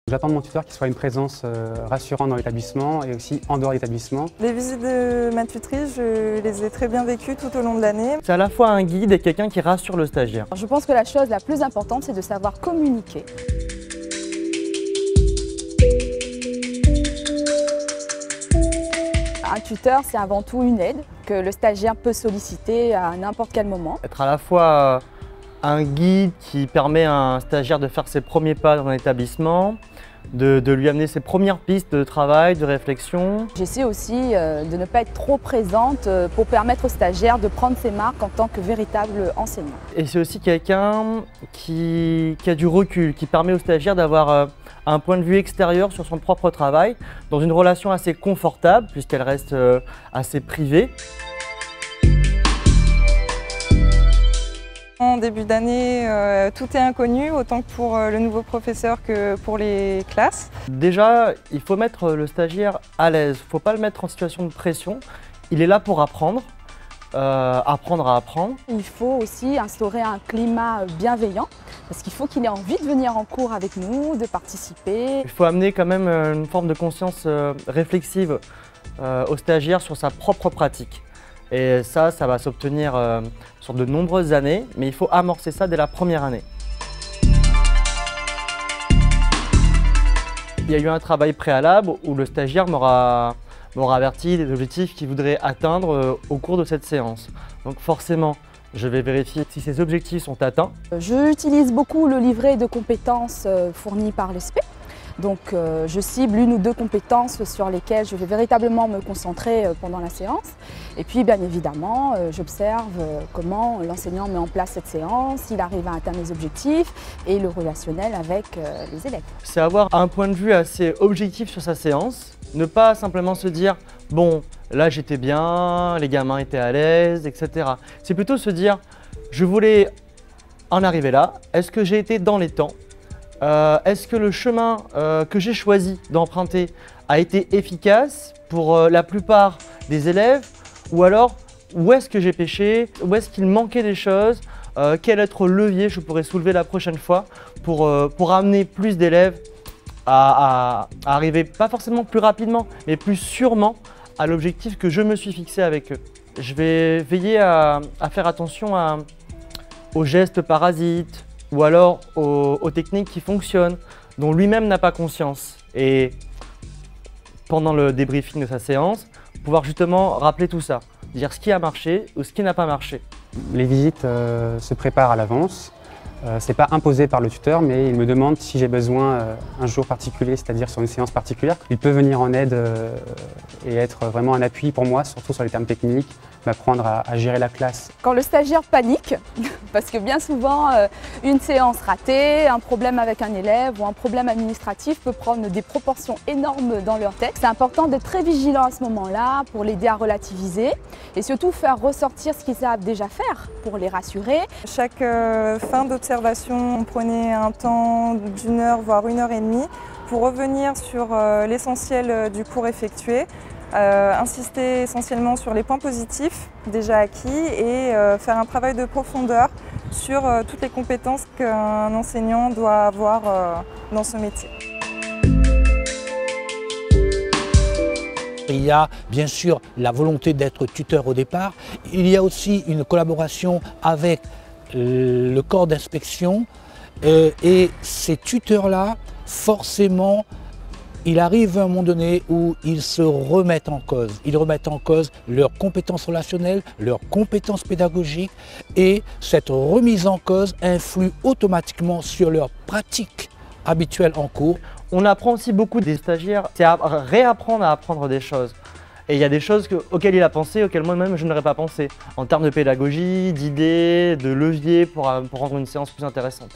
J'attends de mon tuteur qu'il soit une présence rassurante dans l'établissement et aussi en dehors de l'établissement. Les visites de ma tutrice, je les ai très bien vécues tout au long de l'année. C'est à la fois un guide et quelqu'un qui rassure le stagiaire. Je pense que la chose la plus importante, c'est de savoir communiquer. Un tuteur, c'est avant tout une aide que le stagiaire peut solliciter à n'importe quel moment. Être à la fois un guide qui permet à un stagiaire de faire ses premiers pas dans un établissement, de lui amener ses premières pistes de travail, de réflexion. J'essaie aussi de ne pas être trop présente pour permettre au stagiaire de prendre ses marques en tant que véritable enseignant. Et c'est aussi quelqu'un qui a du recul, qui permet au stagiaire d'avoir un point de vue extérieur sur son propre travail, dans une relation assez confortable puisqu'elle reste assez privée. En début d'année, tout est inconnu, autant que pour le nouveau professeur que pour les classes. Déjà, il faut mettre le stagiaire à l'aise, il ne faut pas le mettre en situation de pression. Il est là pour apprendre, apprendre à apprendre. Il faut aussi instaurer un climat bienveillant, parce qu'il faut qu'il ait envie de venir en cours avec nous, de participer. Il faut amener quand même une forme de conscience réflexive au stagiaire sur sa propre pratique. Et ça va s'obtenir sur de nombreuses années, mais il faut amorcer ça dès la première année. Il y a eu un travail préalable où le stagiaire m'aura averti des objectifs qu'il voudrait atteindre au cours de cette séance. Donc forcément, je vais vérifier si ces objectifs sont atteints. J'utilise beaucoup le livret de compétences fourni par l'ESPE. Donc je cible une ou deux compétences sur lesquelles je vais véritablement me concentrer pendant la séance. Et puis bien évidemment, j'observe comment l'enseignant met en place cette séance, s'il arrive à atteindre les objectifs et le relationnel avec les élèves. C'est avoir un point de vue assez objectif sur sa séance, ne pas simplement se dire « bon, là j'étais bien, les gamins étaient à l'aise, etc. » C'est plutôt se dire « je voulais en arriver là, est-ce que j'ai été dans les temps ? Est-ce que le chemin que j'ai choisi d'emprunter a été efficace pour la plupart des élèves? Ou alors, où est-ce que j'ai péché? Où est-ce qu'il manquait des choses? Quel autre levier je pourrais soulever la prochaine fois pour amener plus d'élèves à arriver, pas forcément plus rapidement, mais plus sûrement à l'objectif que je me suis fixé avec eux. Je vais veiller à faire attention aux gestes parasites, ou alors aux techniques qui fonctionnent, dont lui-même n'a pas conscience. Et pendant le débriefing de sa séance, pouvoir justement rappeler tout ça, dire ce qui a marché ou ce qui n'a pas marché. Les visites se préparent à l'avance. Ce n'est pas imposé par le tuteur, mais il me demande si j'ai besoin un jour particulier, c'est-à-dire sur une séance particulière. Il peut venir en aide et être vraiment un appui pour moi, surtout sur les termes techniques, m'apprendre à gérer la classe. Quand le stagiaire panique, parce que bien souvent, une séance ratée, un problème avec un élève ou un problème administratif peut prendre des proportions énormes dans leur tête. C'est important d'être très vigilant à ce moment-là pour l'aider à relativiser et surtout faire ressortir ce qu'ils savent déjà faire pour les rassurer. Chaque fin d'observation, on prenait un temps d'1 heure, voire 1 heure et demie pour revenir sur l'essentiel du cours effectué. Insister essentiellement sur les points positifs déjà acquis et faire un travail de profondeur sur toutes les compétences qu'un enseignant doit avoir dans ce métier. Il y a bien sûr la volonté d'être tuteur au départ, il y a aussi une collaboration avec le corps d'inspection et ces tuteurs-là, forcément, il arrive à un moment donné où ils se remettent en cause. Ils remettent en cause leurs compétences relationnelles, leurs compétences pédagogiques et cette remise en cause influe automatiquement sur leur pratique habituelle en cours. On apprend aussi beaucoup des stagiaires, c'est à réapprendre à apprendre des choses. Et il y a des choses auxquelles il a pensé, auxquelles moi-même je n'aurais pas pensé. En termes de pédagogie, d'idées, de leviers pour rendre une séance plus intéressante.